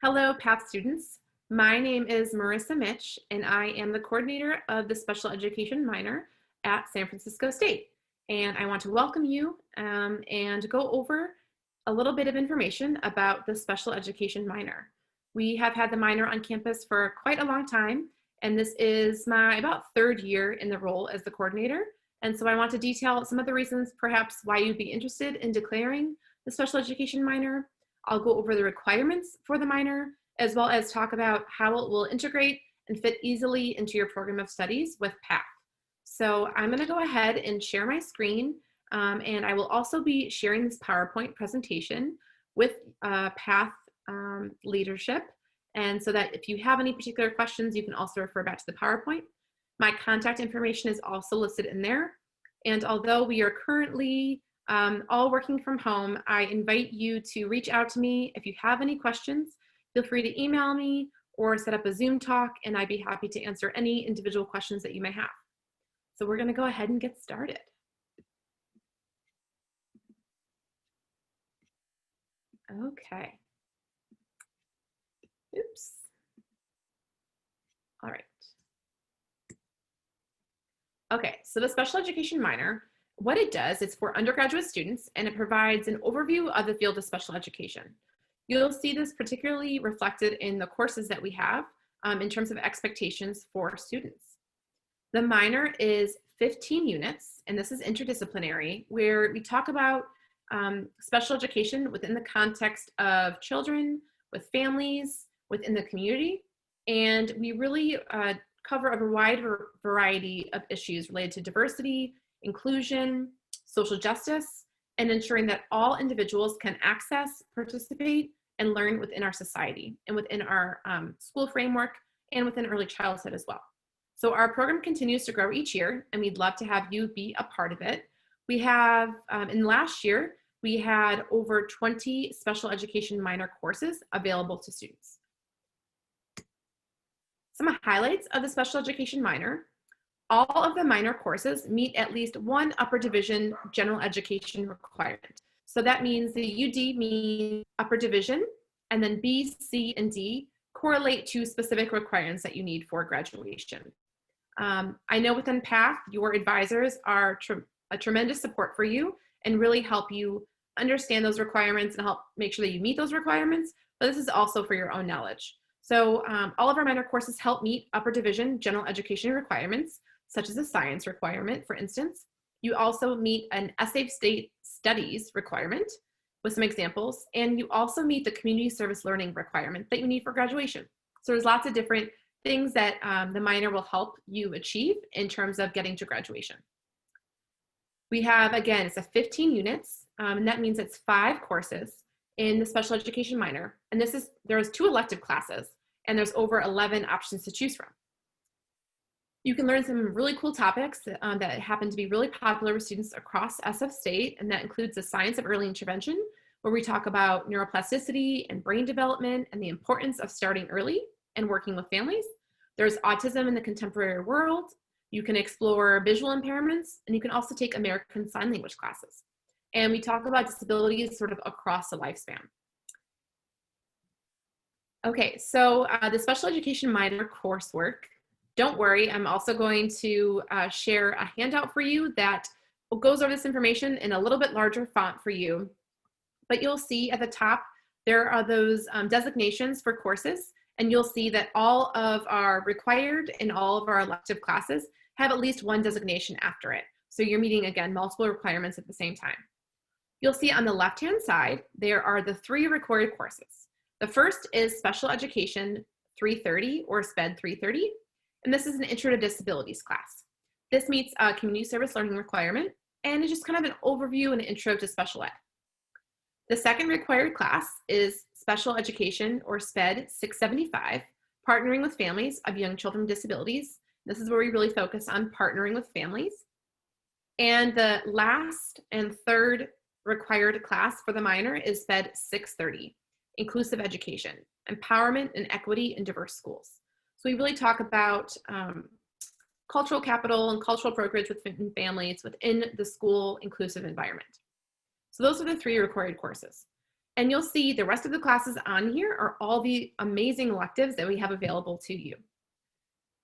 Hello, PATH students. My name is Marissa Mitch, and I am the coordinator of the Special Education Minor at San Francisco State. And I want to welcome you and go over a little bit of information about the Special Education Minor. We have had the minor on campus for quite a long time, and this is my about third year in the role as the coordinator. And so I want to detail some of the reasons perhaps why you'd be interested in declaring the Special Education Minor. I'll go over the requirements for the minor, as well as talk about how it will integrate and fit easily into your program of studies with PATH. So I'm going to go ahead and share my screen, and I will also be sharing this PowerPoint presentation with PATH leadership, and so that if you have any particular questions, you can also refer back to the PowerPoint. My contact information is also listed in there, and although we are currently all working from home, I invite you to reach out to me. If you have any questions, feel free to email me or set up a Zoom talk, and I'd be happy to answer any individual questions that you may have. So we're going to go ahead and get started. Okay. Oops. All right. Okay, so the Special Education Minor, what it does is for undergraduate students, and it provides an overview of the field of special education. You'll see this particularly reflected in the courses that we have in terms of expectations for students. The minor is 15 units, and this is interdisciplinary, where we talk about special education within the context of children, with families, within the community, and we really cover a wide variety of issues related to diversity, inclusion, social justice, and ensuring that all individuals can access, participate, and learn within our society and within our school framework and within early childhood as well. So our program continues to grow each year, and we'd love to have you be a part of it. We have, in last year, we had over 20 special education minor courses available to students. Some highlights of the special education minor: all of the minor courses meet at least one upper division general education requirement. So that means the UD means upper division, and then B, C, and D correlate to specific requirements that you need for graduation. I know within PATH, your advisors are a tremendous support for you and really help you understand those requirements and help make sure that you meet those requirements, but this is also for your own knowledge. So all of our minor courses help meet upper division general education requirements, such as a science requirement, for instance. You also meet an essay state studies requirement with some examples, and you also meet the community service learning requirement that you need for graduation. So there's lots of different things that the minor will help you achieve in terms of getting to graduation. We have, again, it's a 15 units, and that means it's 5 courses in the special education minor, and there's 2 elective classes, and there's over 11 options to choose from. You can learn some really cool topics that happen to be really popular with students across SF State, and that includes the science of early intervention, where we talk about neuroplasticity and brain development and the importance of starting early and working with families. There's autism in the contemporary world. You can explore visual impairments, and you can also take American Sign Language classes. And we talk about disabilities sort of across the lifespan. Okay, so the special education minor coursework, don't worry, I'm also going to share a handout for you that goes over this information in a little bit larger font for you. But you'll see at the top, there are those designations for courses, and you'll see that all of our required and all of our elective classes have at least one designation after it. So you're meeting, again, multiple requirements at the same time. You'll see on the left-hand side, there are the 3 required courses. The first is Special Education 330 or SPED 330, and this is an Intro to Disabilities class. This meets a community service learning requirement, and it's just kind of an overview and intro to special ed. The second required class is Special Education or SPED 675, Partnering with Families of Young Children with Disabilities. This is where we really focus on partnering with families. And the last and third required class for the minor is SPED 630, Inclusive Education, Empowerment and Equity in Diverse Schools. So we really talk about cultural capital and cultural brokerage within families within the school inclusive environment. So those are the 3 required courses. And you'll see the rest of the classes on here are all the amazing electives that we have available to you.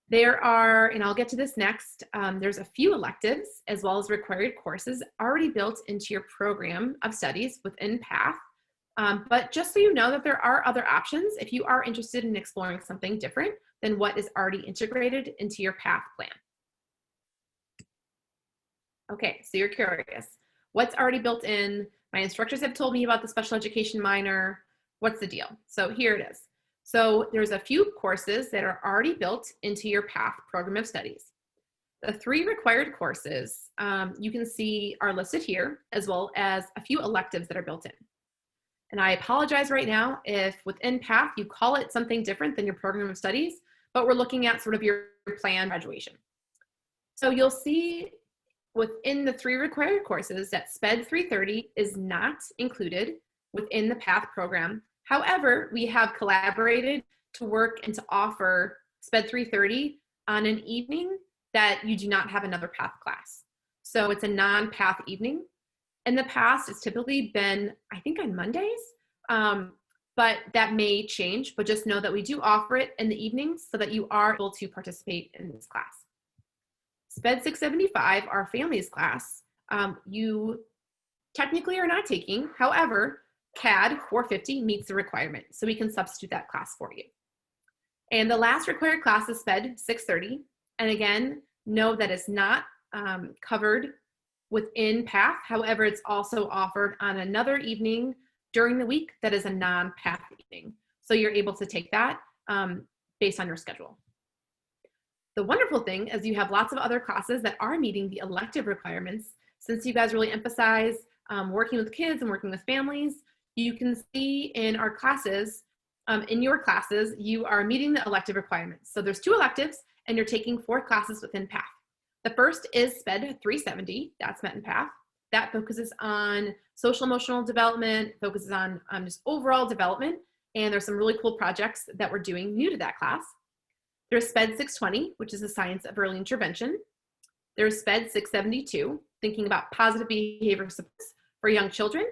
There are, and I'll get to this next, there's a few electives as well as required courses already built into your program of studies within PATH. But just so you know that there are other options if you are interested in exploring something different than what is already integrated into your PATH plan. Okay, so you're curious. What's already built in? My instructors have told me about the special education minor. What's the deal? So here it is. So there's a few courses that are already built into your PATH program of studies. The 3 required courses you can see are listed here, as well as a few electives that are built in. And I apologize right now if within PATH you call it something different than your program of studies, but we're looking at sort of your planned graduation. So you'll see within the 3 required courses that SPED 330 is not included within the PATH program. However, we have collaborated to work and to offer SPED 330 on an evening that you do not have another PATH class. So it's a non-PATH evening. In the past, it's typically been, I think, on Mondays, but that may change, but just know that we do offer it in the evenings so that you are able to participate in this class. SPED 675, our families class, you technically are not taking. However, CAD 450 meets the requirement, so we can substitute that class for you. And the last required class is SPED 630. And again, know that it's not covered within PATH. However, it's also offered on another evening during the week that is a non-PATH evening. So you're able to take that based on your schedule. The wonderful thing is you have lots of other classes that are meeting the elective requirements. Since you guys really emphasize working with kids and working with families, you can see in our classes, in your classes, you are meeting the elective requirements. So there's 2 electives and you're taking 4 classes within PATH. The first is SPED 370, that's met in PATH. That focuses on social emotional development, focuses on just overall development, and there's some really cool projects that we're doing new to that class. There's SPED 620, which is the science of early intervention. There's SPED 672, thinking about positive behavior supports for young children.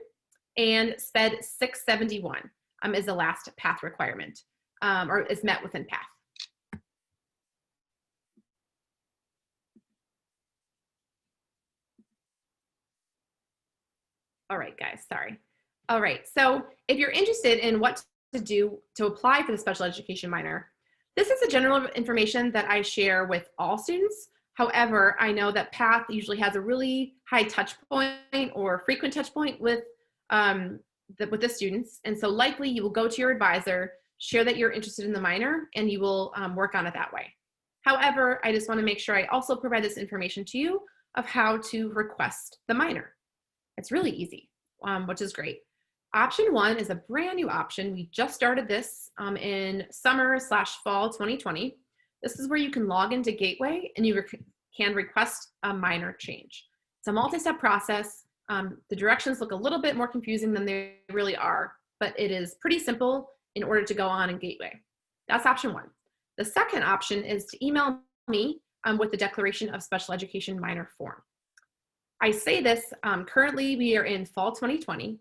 And SPED 671 is the last PATH requirement, or is met within PATH. All right, guys, sorry. All right, so if you're interested in what to do to apply for the special education minor, this is the general information that I share with all students. However, I know that PATH usually has a really high touch point or frequent touch point with the students. And so likely you will go to your advisor, share that you're interested in the minor, and you will work on it that way. However, I just want to make sure I also provide this information to you of how to request the minor. It's really easy, which is great. Option 1 is a brand new option. We just started this in summer/fall 2020. This is where you can log into Gateway and you can request a minor change. It's a multi-step process. The directions look a little bit more confusing than they really are, but it is pretty simple in order to go on in Gateway. That's option 1. The second option is to email me with the declaration of special education minor form. I say this, currently we are in fall 2020.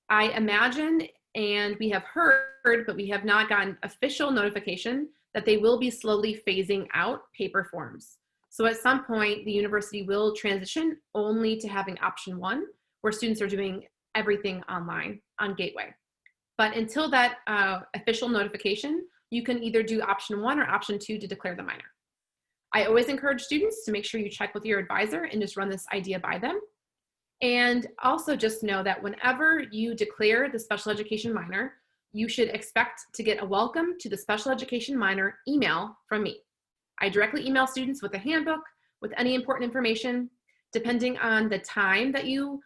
I imagine, and we have heard, but we have not gotten official notification that they will be slowly phasing out paper forms. So at some point, the university will transition only to having option 1, where students are doing everything online on Gateway. But until that official notification, you can either do option 1 or option 2 to declare the minor. I always encourage students to make sure you check with your advisor and just run this idea by them. And also just know that whenever you declare the special education minor, you should expect to get a welcome to the special education minor email from me. I directly email students with a handbook, with any important information. Depending on the time that you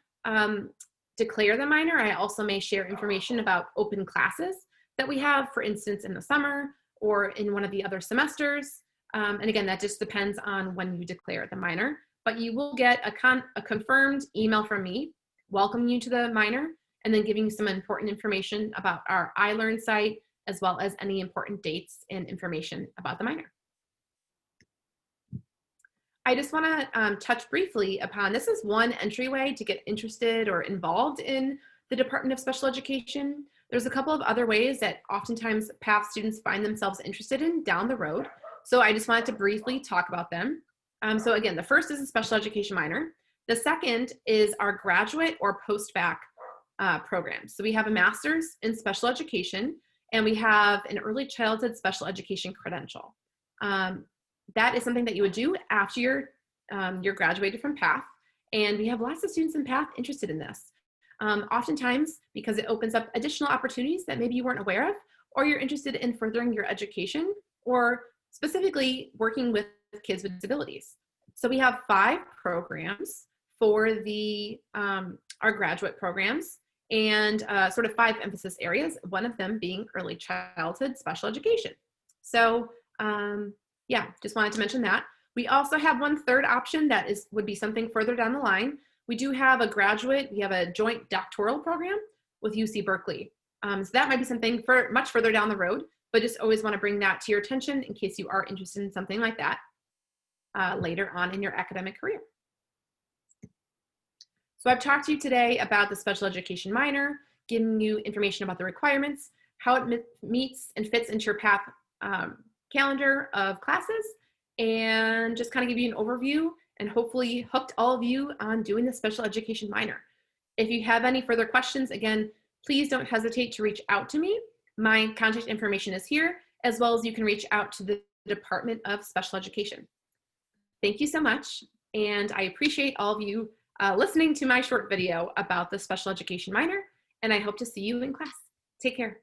declare the minor, I also may share information about open classes that we have, for instance, in the summer or in one of the other semesters. And again, that just depends on when you declare the minor, but you will get a confirmed email from me welcoming you to the minor and then giving you some important information about our iLearn site, as well as any important dates and information about the minor. I just want to touch briefly upon, this is one entryway to get interested or involved in the Department of Special Education. There's a couple of other ways that oftentimes PATH students find themselves interested in down the road. So I just wanted to briefly talk about them. So again, the first is a special education minor. The second is our graduate or post-bac program. So we have a master's in special education, and we have an early childhood special education credential. That is something that you would do after you're graduated from PATH, and we have lots of students in PATH interested in this. Oftentimes, because it opens up additional opportunities that maybe you weren't aware of, or you're interested in furthering your education, or specifically working with kids with disabilities. So we have 5 programs for our graduate programs, and sort of 5 emphasis areas, one of them being early childhood special education. So yeah, just wanted to mention that. We also have one third option that would be something further down the line. We do have a graduate, we have a joint doctoral program with UC Berkeley. So that might be something for much further down the road, but just always want to bring that to your attention in case you are interested in something like that later on in your academic career. So I've talked to you today about the special education minor, giving you information about the requirements, how it meets and fits into your PATH calendar of classes, and just kind of give you an overview and hopefully hooked all of you on doing the special education minor. If you have any further questions, again, please don't hesitate to reach out to me. My contact information is here, as well as you can reach out to the Department of Special Education. Thank you so much, and I appreciate all of you listening to my short video about the special education minor, and I hope to see you in class. Take care.